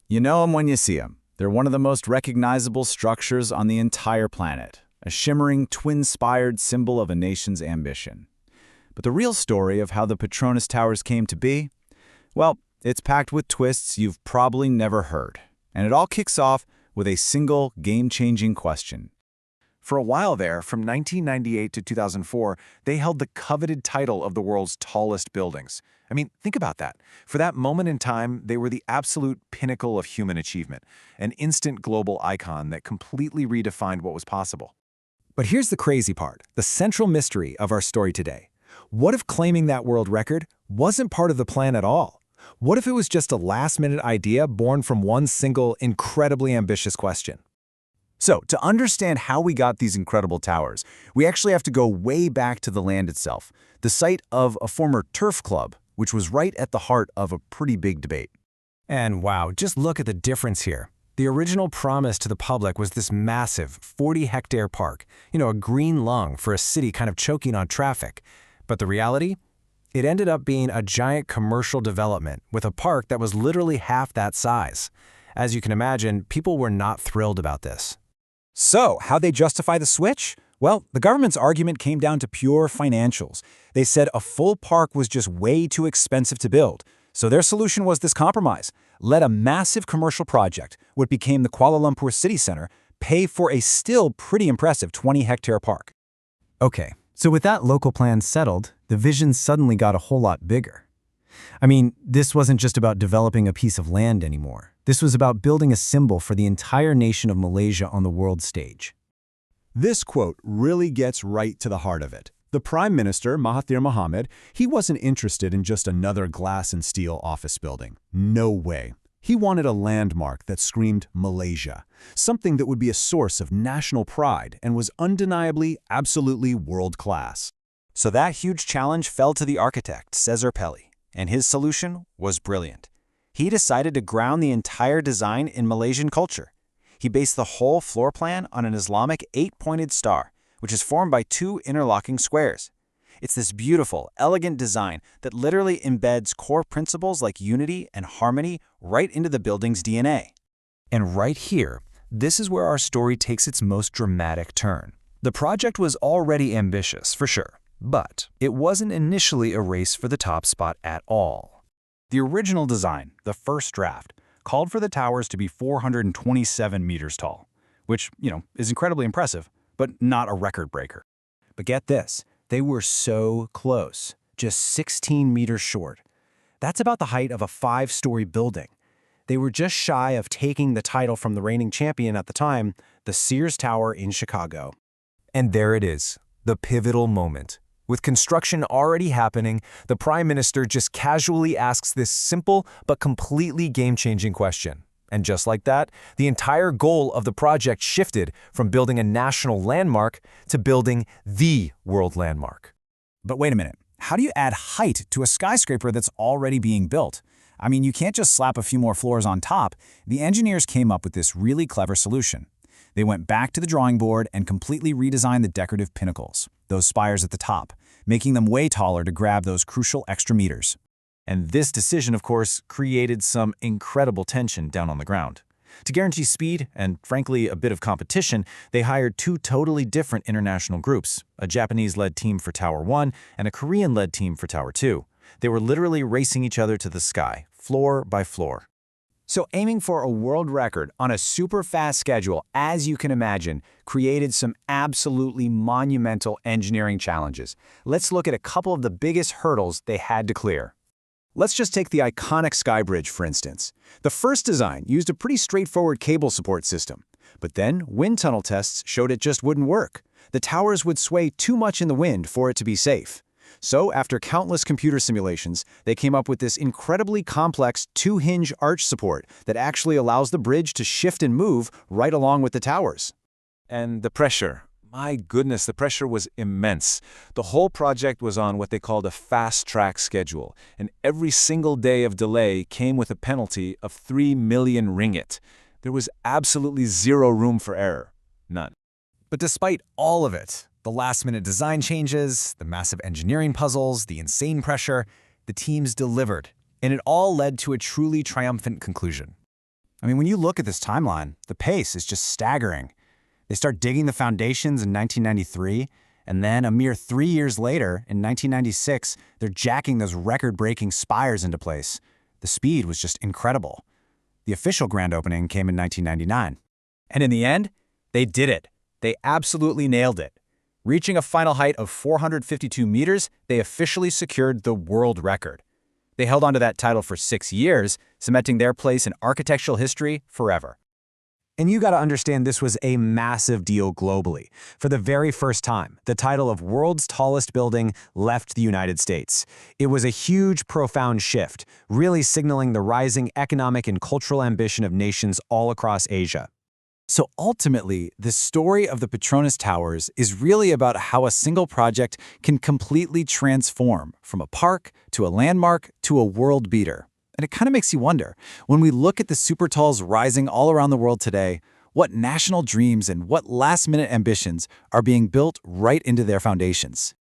You know them when you see them. They're one of the most recognizable structures on the entire planet, a shimmering, twin-spired symbol of a nation's ambition. But the real story of how the Petronas Towers came to be? Well, it's packed with twists you've probably never heard. And it all kicks off with a single, game-changing question. For a while there, from 1998 to 2004, they held the coveted title of the world's tallest buildings. I mean, think about that. For that moment in time, they were the absolute pinnacle of human achievement, an instant global icon that completely redefined what was possible. But here's the crazy part, the central mystery of our story today. What if claiming that world record wasn't part of the plan at all? What if it was just a last-minute idea born from one single, incredibly ambitious question? So, to understand how we got these incredible towers, we actually have to go way back to the land itself, the site of a former turf club, which was right at the heart of a pretty big debate. And wow, just look at the difference here. The original promise to the public was this massive 40-hectare park, a green lung for a city kind of choking on traffic. But the reality? It ended up being a giant commercial development with a park that was literally half that size. As you can imagine, people were not thrilled about this. So, how'd they justify the switch? Well, the government's argument came down to pure financials. They said a full park was just way too expensive to build. So their solution was this compromise. Let a massive commercial project, what became the Kuala Lumpur City Center, pay for a still pretty impressive 20-hectare park. Okay, so with that local plan settled, the vision suddenly got a whole lot bigger. I mean, this wasn't just about developing a piece of land anymore. This was about building a symbol for the entire nation of Malaysia on the world stage. This quote really gets right to the heart of it. The Prime Minister, Mahathir Mohamad, he wasn't interested in just another glass and steel office building. No way. He wanted a landmark that screamed Malaysia, something that would be a source of national pride and was undeniably, absolutely world-class. So that huge challenge fell to the architect, Cesar Pelli, and his solution was brilliant. He decided to ground the entire design in Malaysian culture. He based the whole floor plan on an Islamic 8-pointed star, which is formed by 2 interlocking squares. It's this beautiful, elegant design that literally embeds core principles like unity and harmony right into the building's DNA. And right here, this is where our story takes its most dramatic turn. The project was already ambitious, for sure, but it wasn't initially a race for the top spot at all. The original design, the first draft, called for the towers to be 427 meters tall, which, is incredibly impressive, but not a record breaker. But get this, they were so close, just 16 meters short. That's about the height of a 5-story building. They were just shy of taking the title from the reigning champion at the time, the Sears Tower in Chicago. And there it is, the pivotal moment. With construction already happening, the Prime Minister just casually asks this simple but completely game-changing question. And just like that, the entire goal of the project shifted from building a national landmark to building the world landmark. But wait a minute, how do you add height to a skyscraper that's already being built? I mean, you can't just slap a few more floors on top. The engineers came up with this really clever solution. They went back to the drawing board and completely redesigned the decorative pinnacles, those spires at the top, making them way taller to grab those crucial extra meters. And this decision, of course, created some incredible tension down on the ground. To guarantee speed and, frankly, a bit of competition, they hired 2 totally different international groups, a Japanese-led team for Tower 1 and a Korean-led team for Tower 2. They were literally racing each other to the sky, floor by floor. So aiming for a world record on a super fast schedule, as you can imagine, created some absolutely monumental engineering challenges. Let's look at a couple of the biggest hurdles they had to clear. Let's just take the iconic Sky Bridge, for instance. The first design used a pretty straightforward cable support system, but then wind tunnel tests showed it just wouldn't work. The towers would sway too much in the wind for it to be safe. So, after countless computer simulations, they came up with this incredibly complex 2-hinge arch support that actually allows the bridge to shift and move right along with the towers. And the pressure. My goodness, the pressure was immense. The whole project was on what they called a fast-track schedule, and every single day of delay came with a penalty of 3 million ringgit. There was absolutely zero room for error. None. But despite all of it, the last-minute design changes, the massive engineering puzzles, the insane pressure, the teams delivered, and it all led to a truly triumphant conclusion. I mean, when you look at this timeline, the pace is just staggering. They start digging the foundations in 1993, and then a mere 3 years later, in 1996, they're jacking those record-breaking spires into place. The speed was just incredible. The official grand opening came in 1999. And in the end, they did it. They absolutely nailed it. Reaching a final height of 452 meters, they officially secured the world record. They held onto that title for 6 years, cementing their place in architectural history forever. And you got to understand this was a massive deal globally. For the very first time, the title of world's tallest building left the United States. It was a huge, profound shift, really signaling the rising economic and cultural ambition of nations all across Asia. So ultimately, the story of the Petronas Towers is really about how a single project can completely transform from a park to a landmark to a world beater. And it kind of makes you wonder, when we look at the super talls rising all around the world today, what national dreams and what last-minute ambitions are being built right into their foundations?